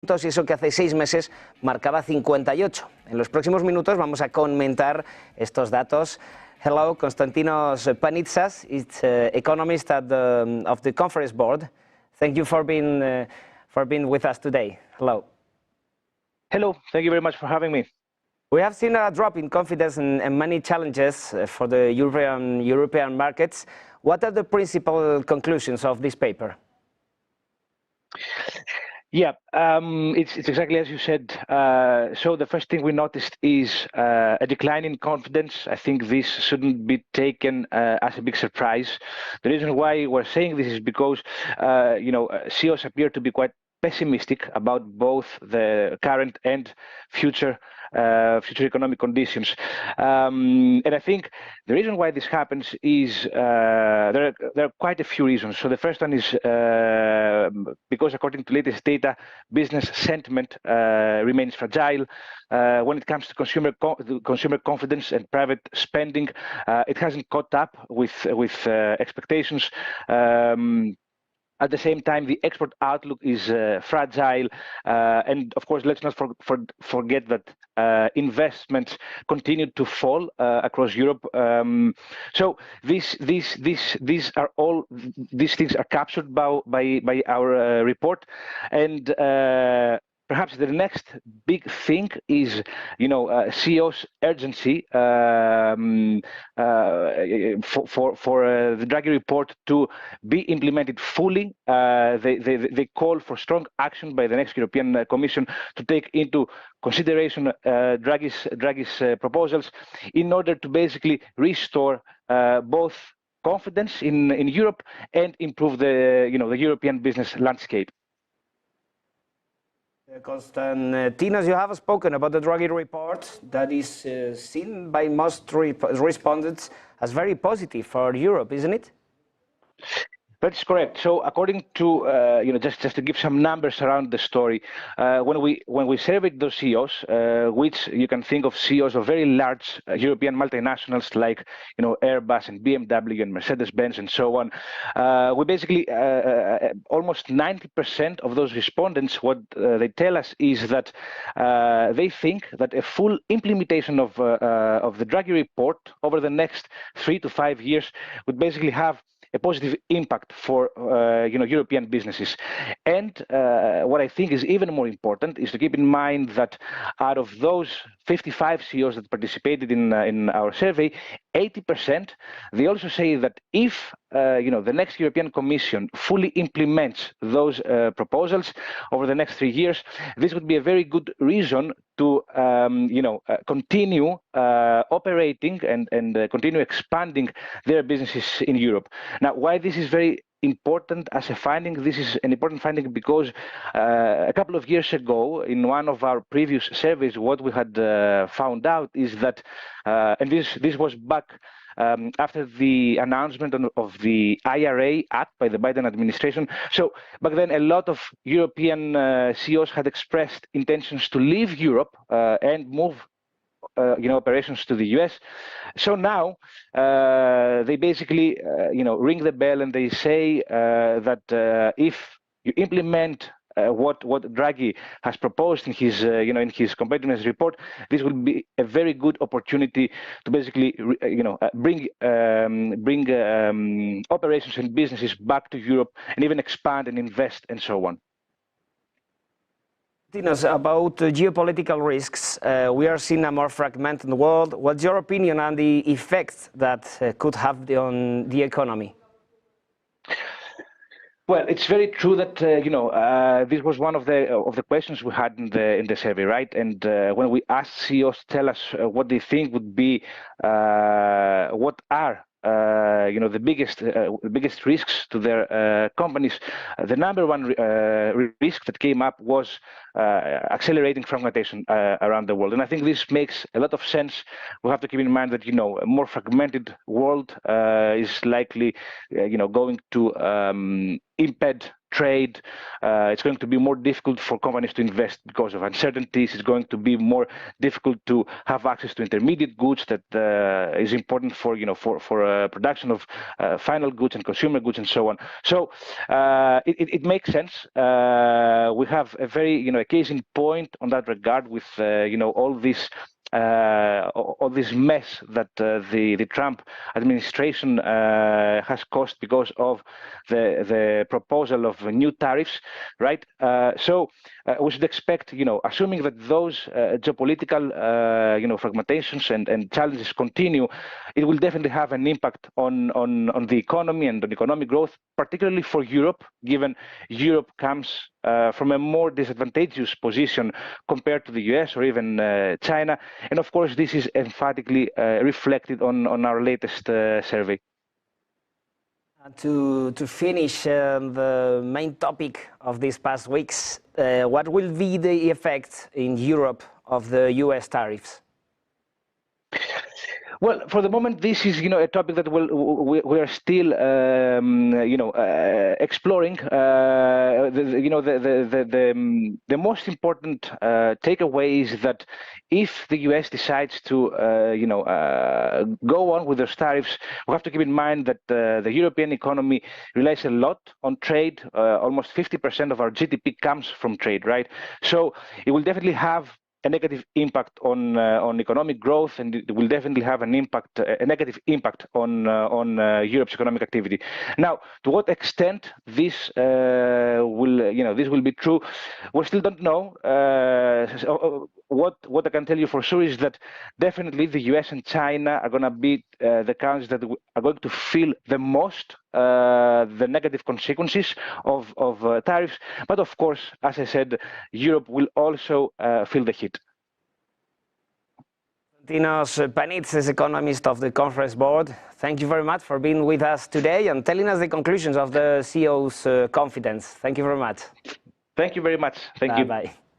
puntos y eso que hace 6 meses marcaba 58. En los próximos minutos vamos a comentar estos datos. Hello, Konstantinos Panitsas, it's economist at of the Conference Board. Thank you for being with us today. Hello. Hello, thank you very much for having me. We have seen a drop in confidence and many challenges for the European markets. What are the principal conclusions of this paper? Yeah, it's exactly as you said. So the first thing we noticed is a decline in confidence. I think this shouldn't be taken as a big surprise. The reason why we're saying this is because, CEOs appear to be quite pessimistic about both the current and future economic conditions. And I think the reason why this happens is there are quite a few reasons. So the first one is because according to latest data, business sentiment remains fragile. When it comes to consumer confidence and private spending, it hasn't caught up with expectations. At the same time, the export outlook is fragile, and of course, let's not forget that investments continue to fall across Europe. So these things are captured by our report, and perhaps the next big thing is, CEO's urgency for the Draghi report to be implemented fully. They call for strong action by the next European Commission to take into consideration Draghi's proposals in order to basically restore both confidence in Europe and improve the European business landscape. Konstantinos, you have spoken about the Draghi report that is seen by most respondents as very positive for Europe, isn't it? That's correct. So, according to just to give some numbers around the story, when we surveyed those CEOs, which you can think of CEOs of very large European multinationals like Airbus and BMW and Mercedes-Benz and so on, we basically almost 90% of those respondents, what they tell us is that they think that a full implementation of the Draghi report over the next 3 to 5 years would basically have a positive impact for European businesses. And what I think is even more important is to keep in mind that out of those 55 CEOs that participated in our survey, 80%, they also say that if the next European Commission fully implements those proposals over the next 3 years, this would be a very good reason to continue operating and continue expanding their businesses in Europe. Now, why this is very important as a finding? This is an important finding because a couple of years ago, in one of our previous surveys, what we had found out is that, and this was back after the announcement of the IRA Act by the Biden administration. So back then, a lot of European CEOs had expressed intentions to leave Europe and move operations to the US. So now they basically ring the bell and they say that if you implement what Draghi has proposed in his his competitiveness report, this will be a very good opportunity to basically bring operations and businesses back to Europe and even expand and invest and so on. About geopolitical risks, we are seeing a more fragmented world. What's your opinion on the effects that could have on the economy? Well, it's very true that this was one of the questions we had in the survey, right? And when we asked CEOs to tell us what they think would be, what are the biggest risks to their companies, the number one risk that came up was accelerating fragmentation around the world. And I think this makes a lot of sense. We have to keep in mind that a more fragmented world is likely going to impede trade. It's going to be more difficult for companies to invest because of uncertainties. It's going to be more difficult to have access to intermediate goods that is important for production of final goods and consumer goods and so on. So it makes sense. We have a very a case in point on that regard with all this mess that the Trump administration has caused because of the proposal of new tariffs, right? So we should expect, assuming that those geopolitical, fragmentations and challenges continue, it will definitely have an impact on the economy and on economic growth, particularly for Europe, given Europe comes from a more disadvantageous position compared to the US or even China. And of course, this is emphatically reflected on our latest survey. To finish the main topic of these past weeks, what will be the effect in Europe of the US tariffs? Well, for the moment, this is a topic that we are still exploring. The most important takeaway is that if the US decides to go on with those tariffs, we have to keep in mind that the European economy relies a lot on trade. Almost 50% of our GDP comes from trade, right? So it will definitely have a negative impact on economic growth, and it will definitely have a negative impact on Europe's economic activity. Now, to what extent this will be true, we still don't know. What I can tell you for sure is that definitely the US and China are going to be the countries that are going to feel the most the negative consequences of tariffs. But of course, as I said, Europe will also feel the heat. Konstantinos Panitsas, economist of the Conference Board, thank you very much for being with us today and telling us the conclusions of the CEO's confidence. Thank you very much. Thank you very much. Thank you. Bye-bye.